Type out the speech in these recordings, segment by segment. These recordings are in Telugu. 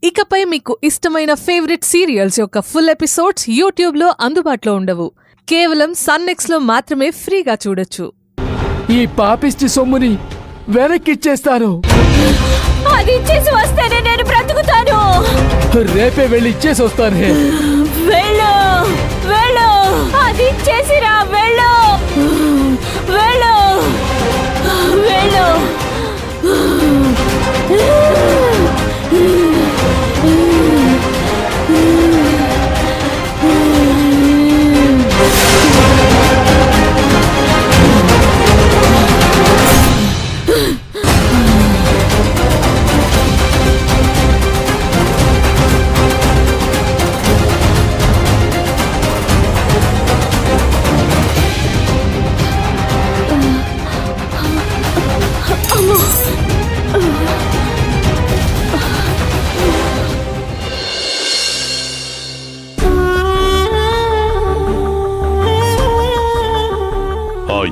ఇకపై మీకు ఇష్టమైన ఫేవరెట్ సీరియల్స్ యొక్క ఫుల్ ఎపిసోడ్స్ యూట్యూబ్లో అందుబాటులో ఉండవు. కేవలం సన్నెక్స్లో మాత్రమే ఫ్రీగా చూడొచ్చు. ఈ పాపిష్టి సొమ్ముని వెనక్కిచ్చేస్తాను. అది ఇచ్చేసి వస్తేనే నేను బ్రతుకుతాను. రేపే వెళ్ళి ఇచ్చేసి వస్తాను. వెళ్ళు వెళ్ళు, అది ఇచ్చేసిరా. వెళ్ళు వెళ్ళు వెళ్ళు.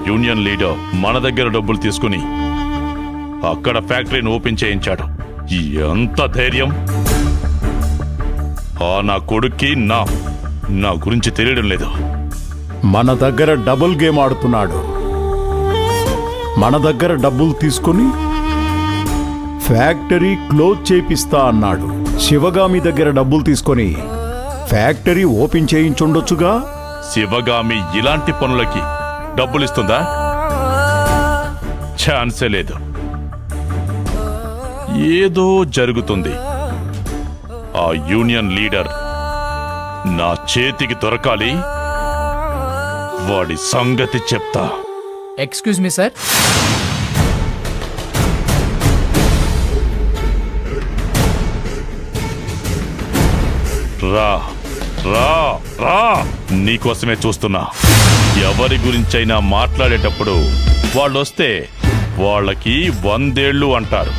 యూనియన్ లీడర్ మన దగ్గర డబ్బులు తీసుకుని అక్కడ ఫ్యాక్టరీని ఓపెన్ చేయించాడు. ఎంత ధైర్యం! నా కొడుక్కి నా గురించి తెలియడం లేదు. మన దగ్గర డబుల్ గేమ్ ఆడుతున్నాడు. మన దగ్గర డబ్బులు తీసుకుని ఫ్యాక్టరీ క్లోజ్ చేపిస్తా అన్నాడు. శివగామి దగ్గర డబ్బులు తీసుకొని ఫ్యాక్టరీ ఓపెన్ చేయించుండొచ్చుగా. శివగామి ఇలాంటి పనులకి డబ్బులిస్తుందా? ఛాన్సే లేదు. ఏదో జరుగుతుంది. ఆ యూనియన్ లీడర్ నా చేతికి దొరకాలి. వాడి సంగతి చెప్తా. Excuse me sir. రా రా రా, నీకోసమే చూస్తున్నా. ఎవరి గురించైనా మాట్లాడేటప్పుడు వాళ్ళొస్తే వాళ్ళకి 100 ఏళ్ళు అంటారు.